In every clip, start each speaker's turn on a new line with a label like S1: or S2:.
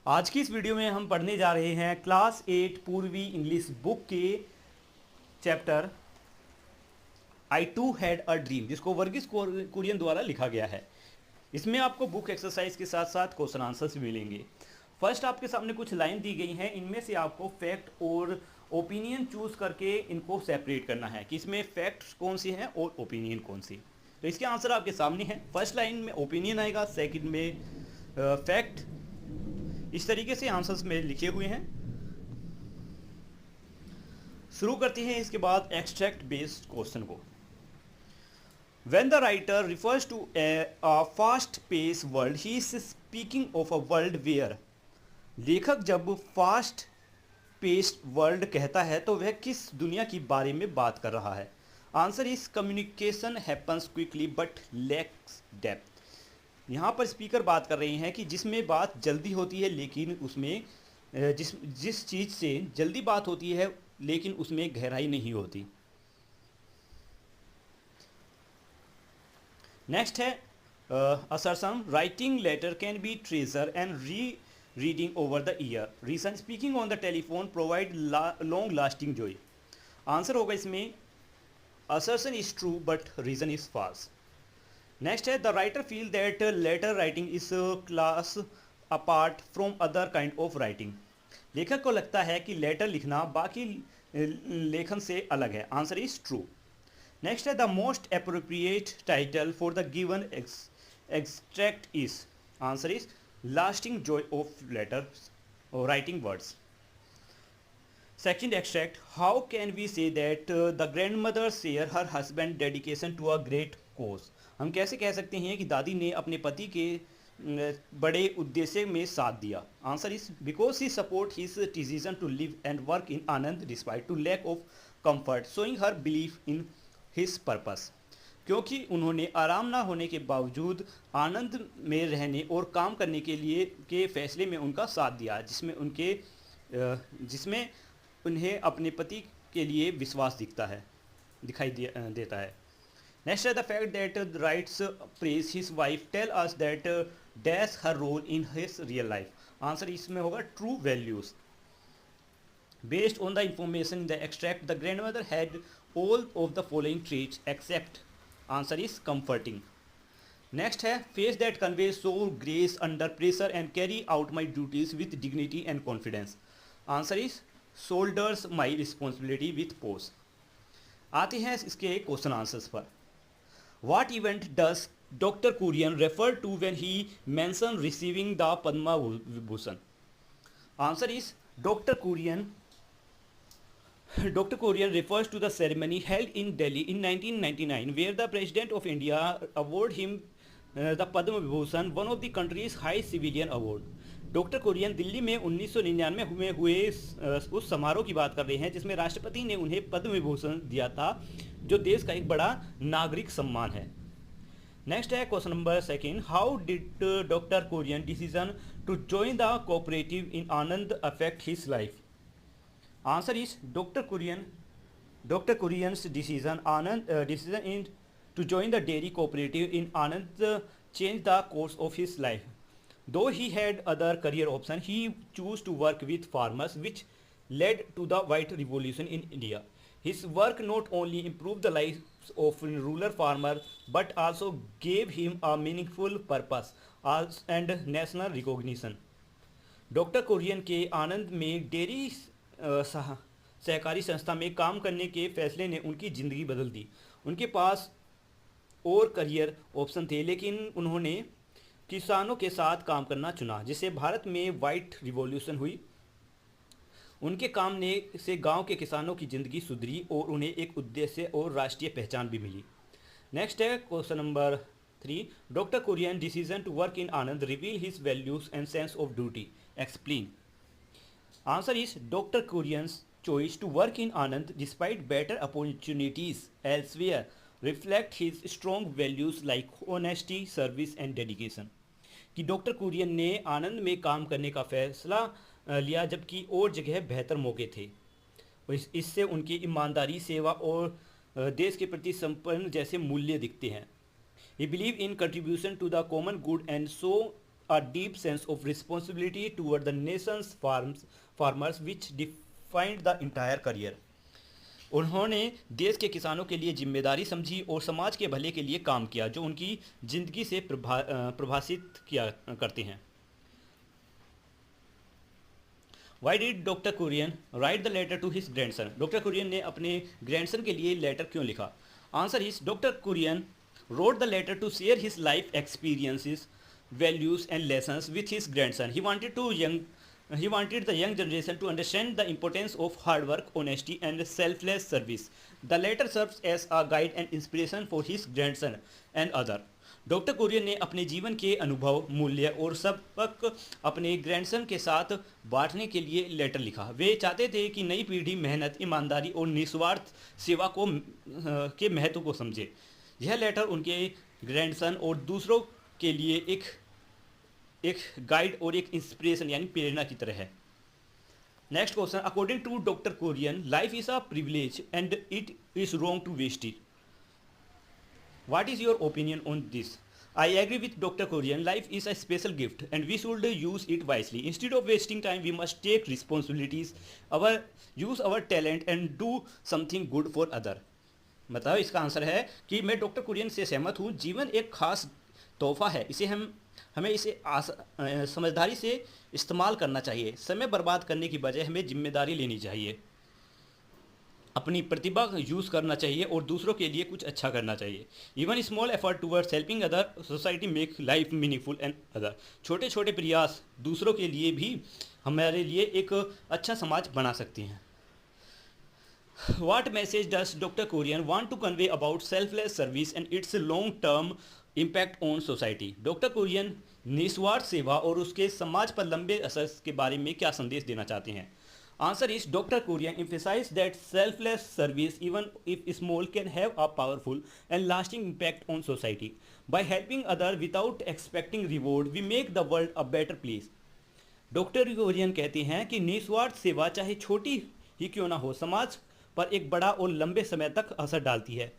S1: आज की इस वीडियो में हम पढ़ने जा रहे हैं क्लास 8 पूर्वी इंग्लिश बुक के chapter I too had a dream, जिसको वर्गीस कुरियन द्वारा लिखा गया है। इसमें आपको बुक एक्सरसाइज के साथ साथ क्वेश्चन आंसर्स मिलेंगे। फर्स्ट आपके सामने कुछ लाइन दी गई हैं, इनमें से आपको फैक्ट और ओपिनियन चूज करके इनको सेपरेट करना है कि इसमें फैक्ट कौन सी हैं और ओपिनियन कौन सी। तो इसके आंसर आपके सामने हैं। फर्स्ट लाइन में ओपिनियन आएगा, सेकंड में फैक्ट। इस तरीके से आंसर्स में लिखे हुए हैं। शुरू करते हैं इसके बाद एक्सट्रैक्ट बेस्ड क्वेश्चन को। When the writer refers to a fast-paced world, he is speaking of a world where लेखक जब फास्ट पेस्ड वर्ल्ड कहता है तो वह किस दुनिया की बारे में बात कर रहा है। Answer is communication happens quickly but lakhs depth. यहाँ पर स्पीकर बात कर रहे हैं कि जिसमें बात जल्दी होती है लेकिन उसमें जिस चीज़ से जल्दी बात होती है लेकिन उसमें गहराई नहीं होती। नेक्स्ट है assertion, writing letter can be treasure and reading over the year. Reason, speaking on the telephone provide long lasting joy. Answer होगा इसमें assertion is true but reason is false. Next है the writer feel that letter writing is class apart from other kind of writing. लेखक को लगता है कि letter लिखना बाकी लेखन से अलग है। Answer is true. नेक्स्ट है the most appropriate title for the given extract is. Answer is lasting joy of letters और writing words. Second extract, how can we say that the grandmother share her husband dedication to a great cause. हम कैसे कह सकते हैं कि दादी ने अपने पति के बड़े उद्देश्य में साथ दिया। Answer is because he support his decision to live and work in Anand despite to lack of comfort showing her belief in his purpose. क्योंकि उन्होंने आराम ना होने के बावजूद आनंद में रहने और काम करने के लिए के फैसले में उनका साथ दिया, जिसमें उन्हें अपने पति के लिए विश्वास दिखाई देता है। नेक्स्ट है the fact that writes praise his wife tell us that dash her role in his real life. Answer इसमें होगा true values. Based on the information in the extract, the grandmother had all of the following traits except. Answer is comforting. Next है face that conveys so grace under pressure and carry out my duties with dignity and confidence. Answer is shoulders my responsibility with pose. आते हैं इसके question answers पर। What event does Dr. Kurian refer to when he mentioned receiving the Padma Vibhushan? Answer is Dr. Kurian refers to the ceremony held in Delhi in 1999 where the President of India awarded him the Padma Vibhushan, one of the country's highest civilian award. Doctor Kurien Delhi में 1999 में हुए उस समारोह की बात कर रहे हैं जिसमें राष्ट्रपति ने उन्हें पद्म विभूषण दिया था, जो देश का एक बड़ा नागरिक सम्मान है। नेक्स्ट है question number second, how did doctor Kurien decision to join the cooperative in Anand affect his life. Answer is Dr. Kurian's decision to join the dairy cooperative in Anand changed the course of his life. Though he had other career options, he chose to work with farmers, which led to the White Revolution in India. His work not only improved the lives of rural farmers but also gave him a meaningful purpose and national recognition. Doctor Kurien के आनंद में dairy सहकारी संस्था में काम करने के फैसले ने उनकी ज़िंदगी बदल दी। उनके पास और करियर ऑप्शन थे लेकिन उन्होंने किसानों के साथ काम करना चुना, जिससे भारत में वाइट रिवॉल्यूशन हुई। उनके काम ने से गांव के किसानों की ज़िंदगी सुधरी और उन्हें एक उद्देश्य और राष्ट्रीय पहचान भी मिली। नेक्स्ट है question number 3, doctor Kurien decision to work in Anand reveal his values and sense of duty, explain. Answer is Dr. Kurian's choice to work in Anand despite better opportunities elsewhere reflect his strong values like honesty, service and dedication. कि doctor Kurien ने आनंद में काम करने का फैसला लिया जबकि और जगह बेहतर मौके थे। इससे उनकी ईमानदारी, सेवा और देश के प्रति समर्पण जैसे मूल्य दिखते हैं। He believed in contribution to the common good and so a deep sense of responsibility toward the nation's farmers which defined the entire career. उन्होंने देश के किसानों के लिए जिम्मेदारी समझी और समाज के भले के लिए काम किया जो उनकी जिंदगी से प्रभाषित किया करते हैं. Why did Dr. Kurian write the letter to his grandson? Doctor Kurien ने अपने ग्रैंडसन के लिए लेटर क्यों लिखा? Answer is doctor Kurien wrote the letter to share his life experiences, values and lessons with his grandson. He wanted the young generation to understand the importance of hard work, honesty and selfless service. The letter serves as a guide and inspiration for his grandson and other. Doctor Kurien ने अपने जीवन के अनुभव, मूल्य और सबक अपने grandson के साथ बांटने के लिए लेटर लिखा. वे चाहते थे कि नई पीढ़ी मेहनत, ईमानदारी और निस्वार्थ सेवा के महत्व को समझे. यह लेटर उनके ग्रैंडसन और दूसरों के लिए एक गाइड और एक इंस्पिरेशन यानी प्रेरणा की तरह है. Next question. According to doctor Kurien, life is a privilege and it is wrong to waste it. What is your opinion on this? I agree with Dr. Kurian. Life is a special gift and we should use it wisely. Instead of wasting time, we must take responsibilities, use our talent and do something good for other. मतलब इसका answer है कि मैं doctor Kurien से सहमत हूँ. जीवन एक खास तोहफा है, इसे हमें इसे समझदारी से इस्तेमाल करना चाहिए. समय बर्बाद करने की बजाय हमें जिम्मेदारी लेनी चाहिए, अपनी प्रतिभा यूज़ करना चाहिए और दूसरों के लिए कुछ अच्छा करना चाहिए. Even small effort towards helping other society make life meaningful and other. छोटे छोटे प्रयास दूसरों के लिए भी हमारे लिए एक अच्छा समाज बना सकते हैं. What message does Dr. Kurian want to convey about selfless service and its long-term impact on society? Doctor Kurien निस्वार्थ सेवा और उसके समाज पर लंबे असर के बारे में क्या संदेश देना चाहते हैं? Answer is Dr. Kurian emphasized that selfless service, even if small, can have a powerful and lasting impact on society. By helping others without expecting reward, we make the world a better place. Doctor Kurien कहते हैं कि निस्वार्थ सेवा चाहे छोटी ही क्यों ना हो, समाज पर एक बड़ा और लंबे समय तक असर डालती है.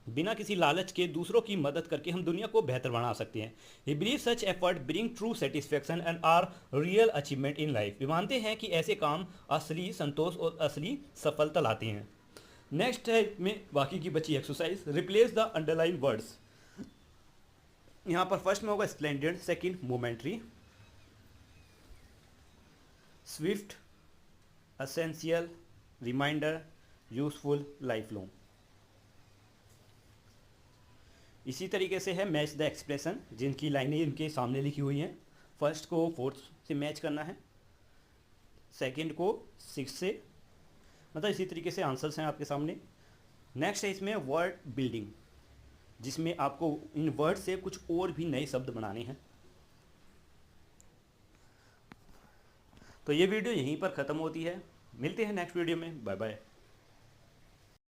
S1: बिना किसी लालच के दूसरों की मदद करके हम दुनिया को बेहतर बना सकते हैं. He believes such effort bring true satisfaction and are real achievement in life. वे मानते हैं कि ऐसे काम असली संतोष और असली सफलता लाते हैं. नेक्स्ट है में बाकी की बची exercise. Replace the underline words. यहाँ पर फर्स्ट में होगा splendid, second momentary, swift, essential, reminder, useful, life long. इसी तरीके से है मैच द एक्सप्रेशन, जिनकी लाइनें इनके सामने लिखी हुई हैं. फर्स्ट को फोर्थ से मैच करना है, सेकंड को सिक्स से, मतलब इसी तरीके से आंसर्स हैं आपके सामने. नेक्स्ट है इसमें वर्ड बिल्डिंग, जिसमें आपको इन वर्ड से कुछ और भी नए शब्द बनाने हैं. तो ये वीडियो यहीं पर ख़त्म होती है. मिलते हैं नेक्स्ट वीडियो में. Bye bye.